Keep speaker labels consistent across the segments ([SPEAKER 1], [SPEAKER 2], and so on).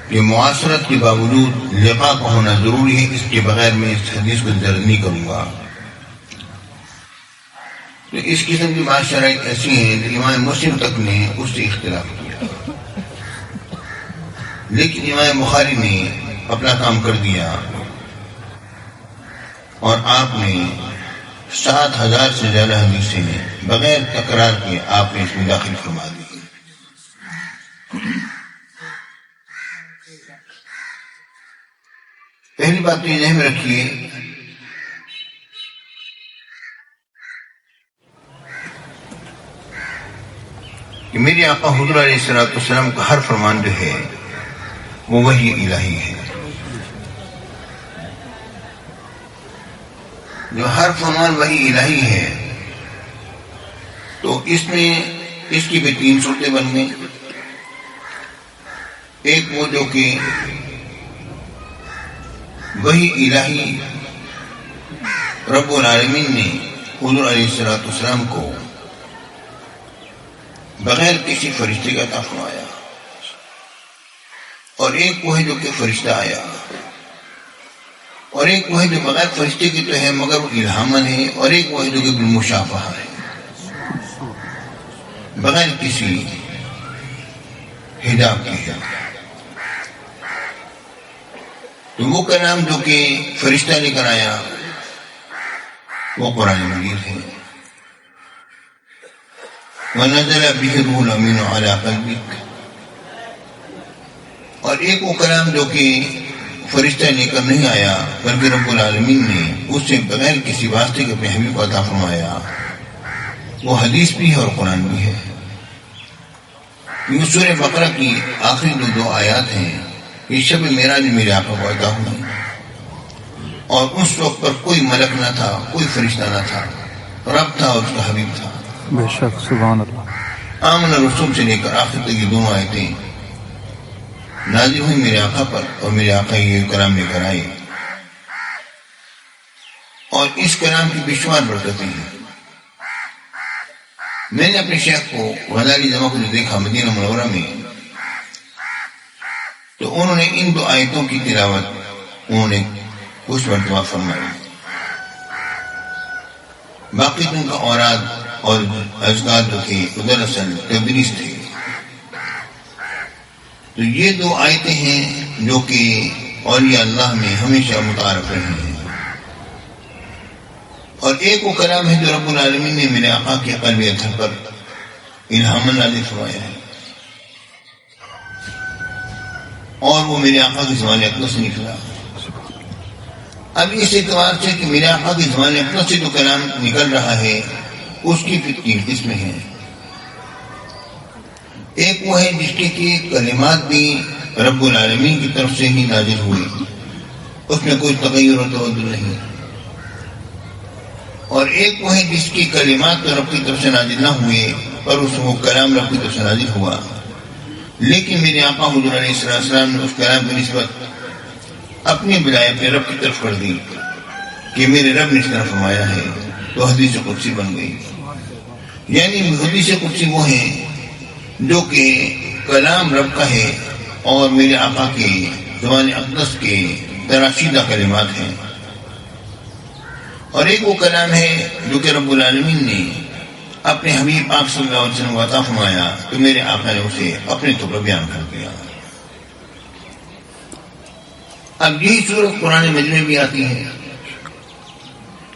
[SPEAKER 1] کہ معاشرت کے باوجود لقاء کا ہونا ضروری ہے، اس کے بغیر میں اس حدیث کو درج نہیں کروں گا۔ تو اس قسم کی بات شرائط ایسی ہیں کہ امام مسلم تک نے اس سے اختلاف کیا، لیکن امام بخاری نے اپنا کام کر دیا اور آپ نے 7,000 سے زیادہ حدیثیں بغیر تکرار کے آپ نے اس میں داخل فرما دی۔ پہلی بات تو یہ ذہن میں رکھیے کہ میرے آقا حضور علیہ السلام کا ہر فرمان جو ہے وہ وحی الہی ہے۔ جو ہر فرمان وحی الہی ہے تو اس میں اس کی بھی 3 صورتیں بن گئیں۔ ایک وہ جو کہ وحی الہی رب العالمین نے حضور علیہ السلام کو بغیر کسی فرشتے کا عطا فرمایا، اور ایک وہ ہے جو کہ فرشتہ آیا، اور ایک وہ ہے جو بغیر فرشتے کی تو ہے مگر وہ الہامن ہے، اور ایک وہ ہے جو کہ بالمشافہہ ہے، بغیر کسی حجاب کے ہے۔ تو وہ کلام جو کہ فرشتہ لے کر آیا وہ قرآن مجید ہے۔ وَنَزَلَ بِهِ الرُّوحُ الْأَمِينُ عَلَىٰ قَلْبِكَ، اور ایک وہ کلام جو کہ فرشتہ لے کر نہیں آیا بلکہ رب العالمین نے اس سے بغیر کسی واسطے کے اپنے حبیب کو عطا فرمایا، وہ حدیث بھی ہے اور قرآن بھی ہے۔ یہ سورہ بقرہ کی آخری 2 آیات ہیں۔ یہ شب معراج میرے آقا کو عطا ہوئی، اور اس وقت پر کوئی ملک نہ تھا، کوئی فرشتہ نہ تھا، رب تھا اور اس کا حبیب تھا۔
[SPEAKER 2] بے شک، سبحان اللہ۔
[SPEAKER 1] آمن رسول سے لے کر آخر تک یہ 2 آیتیں نازل ہوئی میرے آقا پر، اور میرے آقا یہ کلام لے کر آئے، اور اس کلام کی بے شمار برکتیں ہیں۔ میں نے اپنے شیخ کو غزالی جمع کو جو دیکھا مدینہ منورہ میں، تو انہوں نے ان 2 آیتوں کی تلاوت انہوں نے کچھ مرتبہ فرمائی، باقی تو ان کا اوراد اور اذکار جو تھے دراصل تدریس تھے۔ تو یہ 2 آیتیں ہیں جو کہ اولیاء اللہ میں ہمیشہ متعارف رہی ہیں، اور ایک وہ کلام ہے جو رب العالمین نے میرے آقا کے قلب اطہر پر الہام نازل فرمایا ہے، اور وہ میرے آقا کی زبان اقدس سے نکلا۔ اب اس اعتبار سے کہ میرے آقا کی زبان اقدس سے جو کلام نکل رہا ہے اس کی 3 قسمیں ہیں۔ ایک وہ ہے جس کے کہ کلمات بھی رب العالمین کی طرف سے ہی نازل ہوئی، اس میں کوئی تغیر و تبدل نہیں، اور ایک وہ ہے جس کی کلمات تو رب کی طرف سے نازل نہ ہوئے پر اس وہ کلام رب کی طرف سے نازل ہوا، لیکن میرے آقا حضور علیہ السلام نے اس کلام کی نسبت اپنی ولایت رب کی طرف کر دی کہ میرے رب نے اس طرح فرمایا ہے، تو حدیث قدسی بن گئی۔ یعنی حدیث قدسی وہ ہیں جو کہ کلام رب کا ہے اور میرے آقا کے زبان اقدس کے تراشیدہ کلمات ہیں، اور ایک وہ کلام ہے جو کہ رب العالمین نے اپنے حبیب پاک صلی اللہ علیہ وسلم کو عطا فرمایا، تو میرے آقا نے اسے اپنے طور پر بیان کر دیا۔ اب یہی صورت قرآن مجید میں بھی آتی ہے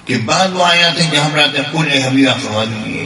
[SPEAKER 1] کہ بعض وہ آیات ہیں جہاں پر آتے ہیں قل اے حبیب آپ فرما دیجیے،